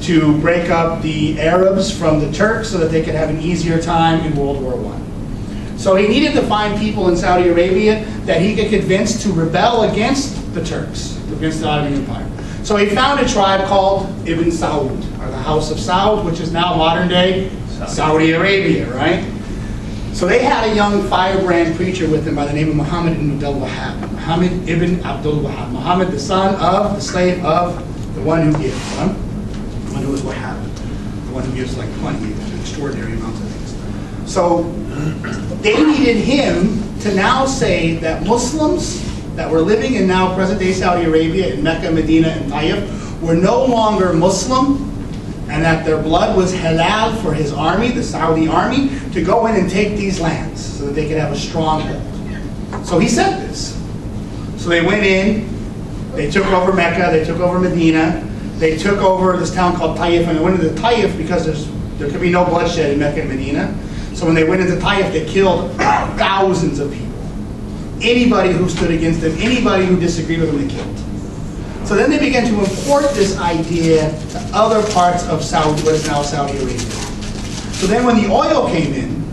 to break up the Arabs from the Turks so that they could have an easier time in World War I. So he needed to find people in Saudi Arabia that he could convince to rebel against the Turks, against the Ottoman Empire. So he found a tribe called Ibn Saud, or the House of Saud, which is now modern day Saudi Arabia, right? So they had a young firebrand preacher with them by the name of Muhammad ibn Abdul Wahhab. Muhammad ibn Abdul Wahhab. Muhammad, the son of, the slave of, the one who gives, huh? The one who is Wahhab. The one who gives like money, extraordinary amounts of things. So they needed him to now say that Muslims that were living in now present-day Saudi Arabia, in Mecca, Medina, and Taif, were no longer Muslim, and that their blood was halal for his army, the Saudi army, to go in and take these lands so that they could have a stronghold. So he said this. So they went in, they took over Mecca, they took over Medina, they took over this town called Taif, and they went into Taif because there could be no bloodshed in Mecca and Medina. So when they went into Taif, they killed thousands of people. Anybody who stood against them, anybody who disagreed with them, they killed. So then they began to import this idea to other parts of Saudi, what is now Saudi Arabia. So then when the oil came in,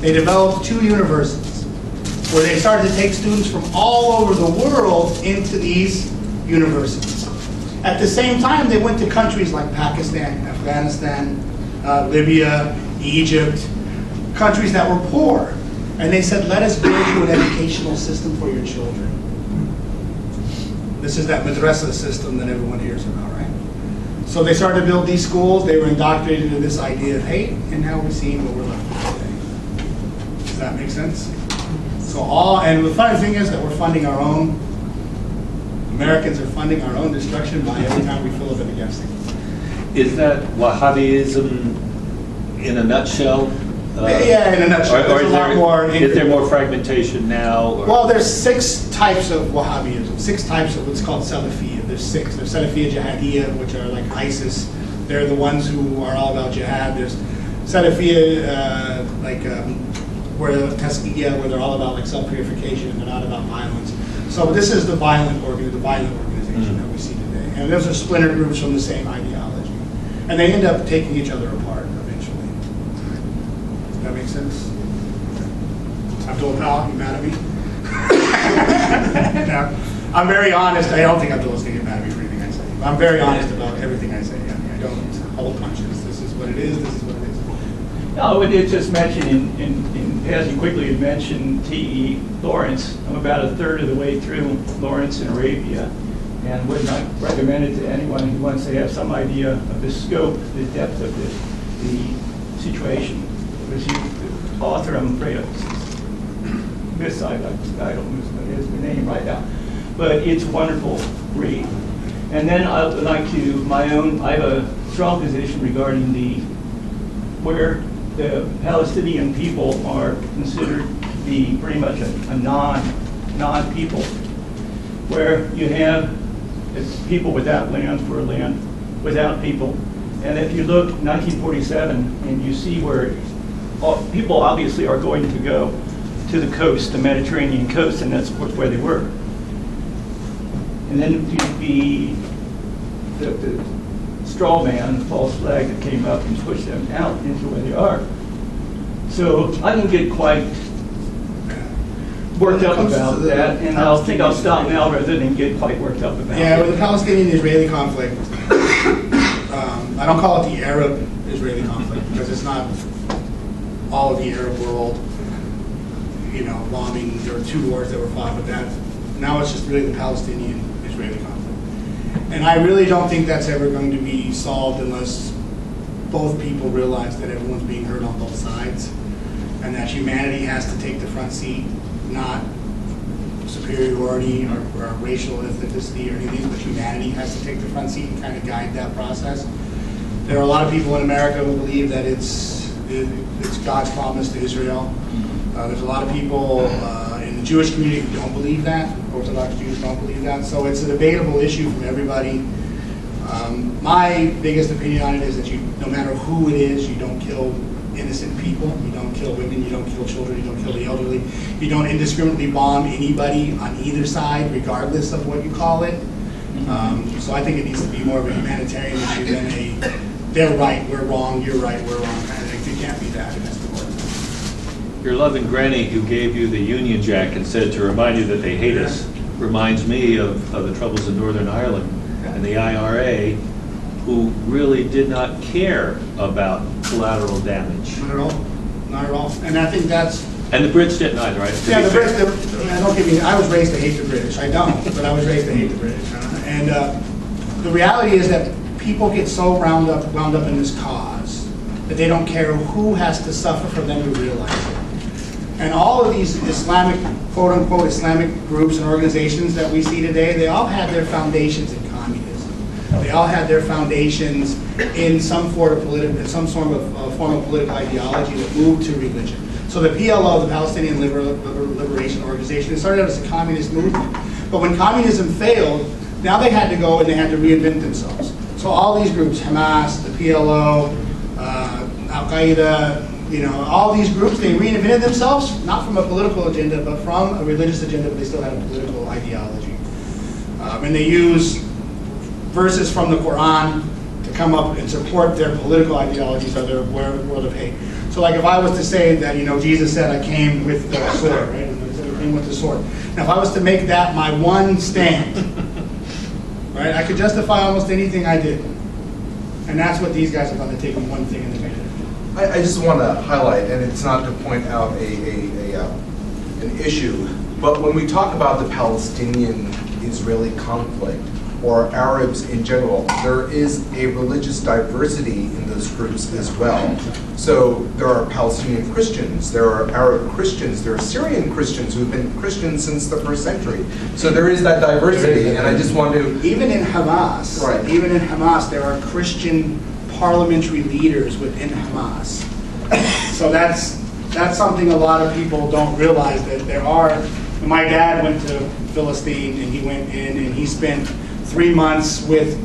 they developed 2 universities where they started to take students from all over the world into these universities. At the same time, they went to countries like Pakistan, Afghanistan, Libya, Egypt, countries that were poor. And they said, let us build you an educational system for your children. This is that madrasa system that everyone hears about, right? So they started to build these schools. They were indoctrinated into this idea of hate, and now we're seeing what we're left with today. Does that make sense? So and the funny thing is that we're funding our own, Americans are funding our own destruction by every time we fill up in a gas station. Is that Wahhabism in a nutshell? Yeah, in a nutshell. Is there more fragmentation now? Or? Well, there's 6 types of Wahhabism, 6 types of what's called Salafiyya. There's 6. There's Salafiyya Jihadiyya, which are like ISIS. They're the ones who are all about jihad. There's Salafiyya, where they're all about like self-purification and they're not about violence. So this is the violent organization that we see today. And those are splinter groups from the same ideology. And they end up taking each other apart eventually. Does that make sense? Abdul Pal, you mad at me? No, I'm very honest. I don't think Abdul's going to get mad at me for anything I say. I'm very honest about everything I say. I don't hold punches. This is what it is. This is what it is. No, it just mentioned in passing quickly, it mentioned T.E. Lawrence. I'm about 1/3 of the way through Lawrence in Arabia, and would not recommend it to anyone who wants to have some idea of the scope, the depth of the situation. Because the author, I'm afraid of, I don't know his name right now, but it's a wonderful read. And then I would like to, I have a strong position regarding where the Palestinian people are considered to be pretty much a non-people, where you have people without land for land without people. And if you look 1947 and you see where people obviously are going to go to the coast, the Mediterranean coast, and that's where they were. And then the straw man, the false flag that came up and pushed them out into where they are. So I can get quite worked up about that, and I'll stop now rather than get quite worked up about it. Yeah, with the Palestinian-Israeli conflict, I don't call it the Arab-Israeli conflict because it's not all of the Arab world, bombing. There were 2 wars that were fought, but now it's just really the Palestinian-Israeli conflict. And I really don't think that's ever going to be solved unless both people realize that everyone's being hurt on both sides and that humanity has to take the front seat, not superiority or racial ethnicity or anything, but humanity has to take the front seat and kind of guide that process. There are a lot of people in America who believe that it's God's promise to Israel. There's a lot of people in the Jewish community who don't believe that. Orthodox Jews don't believe that. So it's a debatable issue from everybody. My biggest opinion on it is that no matter who it is, you don't kill innocent people. You don't kill women. You don't kill children. You don't kill the elderly. You don't indiscriminately bomb anybody on either side, regardless of what you call it. So I think it needs to be more of a humanitarian issue than a they're right, we're wrong, you're right, we're wrong kind of thing. It can't be that. It has to work. Your loving granny who gave you the Union Jack and said to remind you that they hate us reminds me of the troubles in Northern Ireland and the IRA, who really did not care about collateral damage. Not at all. Not at all. And I think that's... And the Brits didn't either, right? Yeah, the Brits, don't get me, I was raised to hate the British. I don't, but I was raised to hate the British. And the reality is that people get so wound up in this cause that they don't care who has to suffer for them to realize it. And all of these Islamic, quote unquote, Islamic groups and organizations that we see today, they all had their foundations in communism. They all had their foundations in some form of political ideology that moved to religion. So the PLO, the Palestinian Liberation Organization, it started out as a communist movement. But when communism failed, now they had to go and they had to reinvent themselves. So all these groups, Hamas, the PLO, Al-Qaeda, all these groups, they reinvented themselves, not from a political agenda, but from a religious agenda, but they still had a political ideology. And they use verses from the Quran to come up and support their political ideologies or their world of hate. So like if I was to say that, Jesus said I came with the sword, right? I came with the sword. Now if I was to make that my one stand, right, I could justify almost anything I did. And that's what these guys have done, they're taking one thing and they're making it. I just want to highlight, and it's not to point out an issue, but when we talk about the Palestinian-Israeli conflict, or Arabs in general, there is a religious diversity in those groups as well. So there are Palestinian Christians, there are Arab Christians, there are Syrian Christians who've been Christians since the 1st century. So there is that diversity, and I just want to... Even in Hamas, right. Even in Hamas, there are Christian parliamentary leaders within Hamas. So that's something a lot of people don't realize, that there are... My dad went to Philistine, and he went in and he spent 3 months with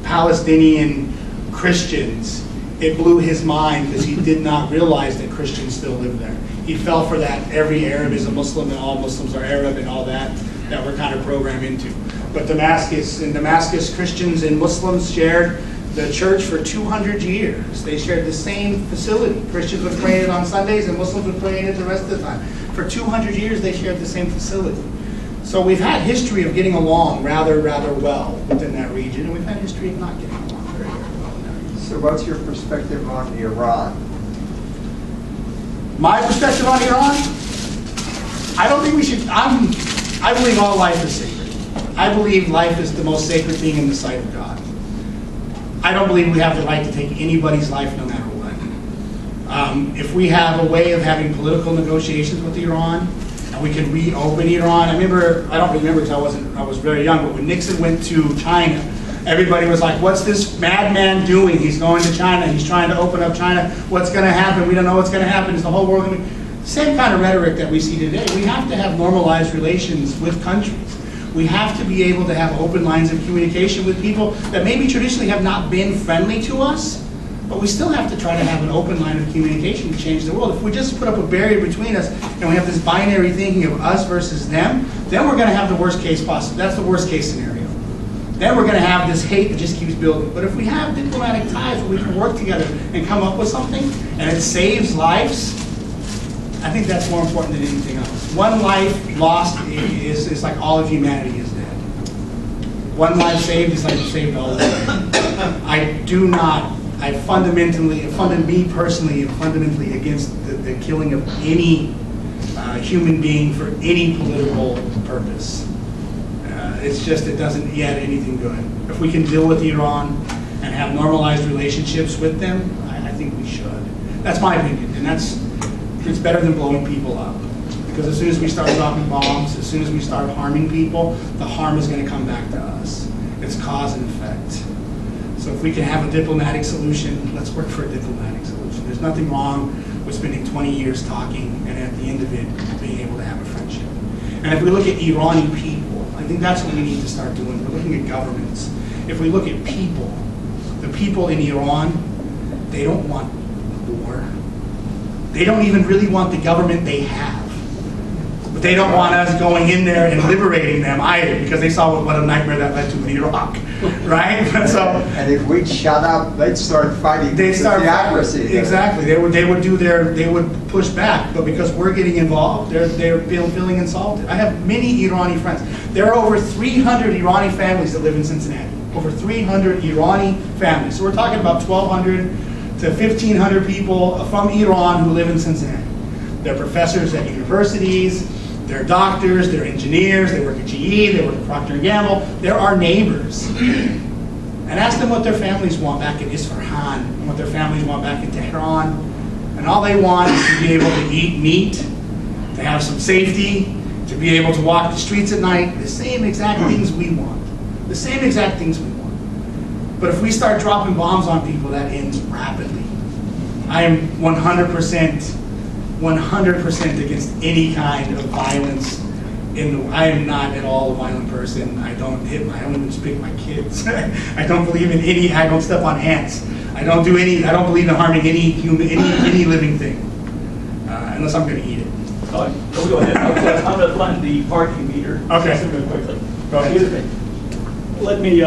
Palestinian Christians. It blew his mind because he did not realize that Christians still live there. He fell for that every Arab is a Muslim and all Muslims are Arab and all that we're kind of programmed into. But Damascus, Christians and Muslims shared the church for 200 years. They shared the same facility. Christians would pray in it on Sundays and Muslims would pray in it the rest of the time. For 200 years they shared the same facility. So we've had history of getting along rather well within that region, and we've had history of not getting along very well in that region. So what's your perspective on Iran? My perspective on Iran? I don't think we should, I believe all life is sacred. I believe life is the most sacred thing in the sight of God. I don't believe we have the right to take anybody's life no matter what. If we have a way of having political negotiations with Iran, and we can reopen Iran. I don't remember because I was very young, but when Nixon went to China, everybody was like, what's this madman doing? He's going to China, he's trying to open up China. What's going to happen? We don't know what's going to happen. Is the whole world going to... Same kind of rhetoric that we see today. We have to have normalized relations with countries. We have to be able to have open lines of communication with people that maybe traditionally have not been friendly to us, but we still have to try to have an open line of communication to change the world. If we just put up a barrier between us and we have this binary thinking of us versus them, then we're going to have the worst case possible. That's the worst case scenario. Then we're going to have this hate that just keeps building. But if we have diplomatic ties where we can work together and come up with something, and it saves lives, I think that's more important than anything else. One life lost is like all of humanity is dead. One life saved is like you saved all of humanity. I fundamentally am fundamentally against the killing of any human being for any political purpose. It doesn't add anything good. If we can deal with Iran and have normalized relationships with them, I think we should. That's my opinion, and it's better than blowing people up. Because as soon as we start dropping bombs, as soon as we start harming people, the harm is going to come back to us. It's cause and effect. So if we can have a diplomatic solution, let's work for a diplomatic solution. There's nothing wrong with spending 20 years talking and at the end of it being able to have a friendship. And if we look at Iranian people, I think that's what we need to start doing. We're looking at governments. If we look at people, the people in Iran, they don't want war. They don't even really want the government they have. But they don't want us going in there and liberating them either, because they saw what a nightmare that led to in Iraq, right? So And if we'd shut up, they'd start fighting they with start theocracy. exactly. They would push back, but because we're getting involved, they're feeling insulted. I have many Irani friends. There are over 300 Irani families that live in Cincinnati. Over 300 Irani families. So we're talking about 1,200 to 1,500 people from Iran who live in Cincinnati. They're professors at universities. They're doctors, they're engineers, they work at GE, they work at Procter & Gamble. They're our neighbors. And ask them what their families want back in Isfahan, and what their families want back in Tehran. And all they want is to be able to eat meat, to have some safety, to be able to walk the streets at night. The same exact things we want. The same exact things we want. But if we start dropping bombs on people, that ends rapidly. I am 100% against any kind of violence. I am not at all a violent person. I don't even speak my kids. I don't believe in I don't step on ants. I don't believe in harming any human, any living thing, unless I'm going to eat it. All right, so we'll go ahead. I'm going to find the parking meter. Okay. Real quickly. Go ahead. Let me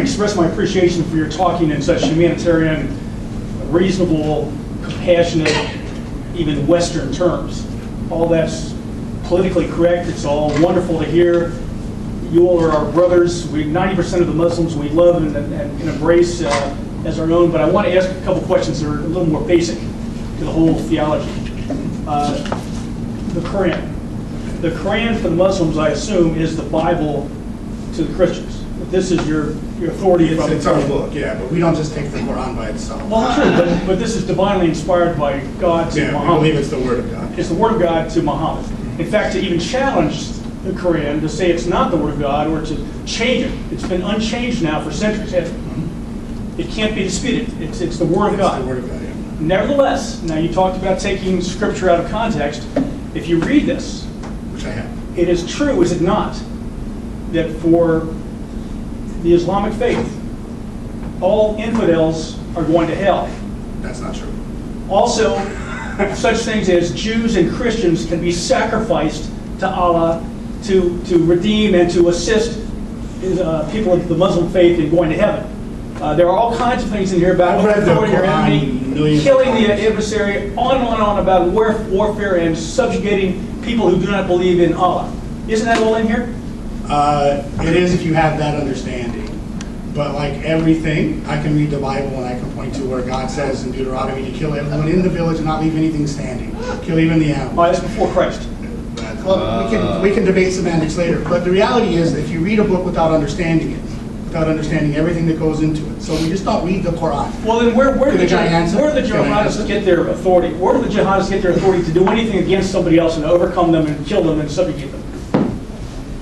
express my appreciation for your talking in such humanitarian, reasonable, compassionate, even Western terms. All that's politically correct. It's all wonderful to hear. You all are our brothers. 90% of the Muslims we love and embrace as our own. But I want to ask a couple questions that are a little more basic to the whole theology. The Quran. The Quran for the Muslims, I assume, is the Bible to the Christians. This is your authority from It's our book, yeah, but we don't just take the Quran by itself. Well, true, but this is divinely inspired by God to Yeah, we Muhammad. believe it's the Word of God. It's the Word of God to Muhammad. In fact, to even challenge the Quran, to say it's not the Word of God, or to change it, it's been unchanged now for centuries. It can't be disputed. It's the Word of God. It's the Word of God, yeah. Nevertheless, now you talked about taking Scripture out of context. If you read this, Which I have. it is true, is it not, that for the Islamic faith, all infidels are going to hell. That's not true. Also, such things as Jews and Christians can be sacrificed to Allah to redeem and to assist people of the Muslim faith in going to heaven. There are all kinds of things in here about I've read the overthrowing your Quran enemy, millions killing of the times. adversary, on and on about warfare and subjugating people who do not believe in Allah. Isn't that all in here? It is if you have that understanding. But like everything, I can read the Bible and I can point to where God says in Deuteronomy to kill everyone in the village and not leave anything standing. Kill even the animals. Oh, that's before Christ. Well, we can debate semantics later. But the reality is that if you read a book without understanding it, without understanding everything that goes into it, so we just don't read the Quran. Well, then where do the Can I answer? jihadists get their authority? Where do the jihadists get their authority to do anything against somebody else and overcome them and kill them and subjugate them?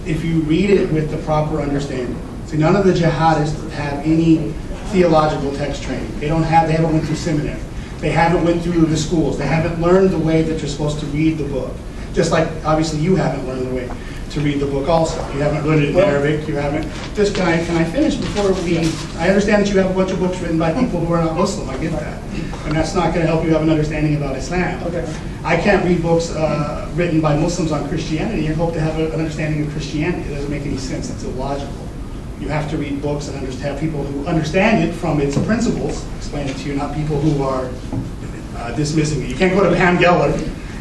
If you read it with the proper understanding. See, none of the jihadists have any theological text training. They haven't went through seminary. They haven't went through the schools. They haven't learned the way that you're supposed to read the book. Just like, obviously, you haven't learned the way to read the book also. You haven't learned it in Arabic. You haven't. Just, can I finish before we... I understand that you have a bunch of books written by people who are not Muslim. I get that. And that's not going to help you have an understanding about Islam. Okay. I can't read books written by Muslims on Christianity and hope to have an understanding of Christianity. It doesn't make any sense. It's illogical. You have to read books and have people who understand it from its principles, explain it to you, not people who are dismissing it. You can't go to Pam Geller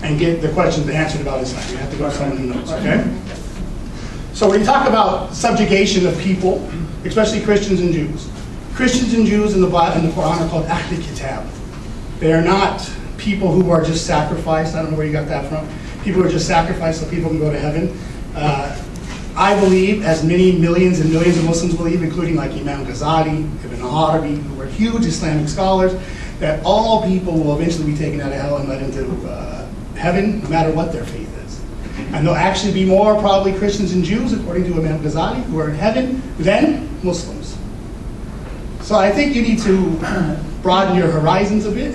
and get the questions answered about Islam. You have to go to someone who knows, okay? So when you talk about subjugation of people, especially Christians and Jews, Christians and Jews in the Bible and the Quran are called Ahli Kitab. They are not people who are just sacrificed. I don't know where you got that from. People who are just sacrificed so people can go to heaven. I believe, as many millions and millions of Muslims believe, including like Imam Ghazali, Ibn Arabi, who were huge Islamic scholars, that all people will eventually be taken out of hell and led into heaven, no matter what their faith is. And there'll actually be more probably Christians and Jews, according to Imam Ghazali, who are in heaven than Muslims. So I think you need to broaden your horizons a bit.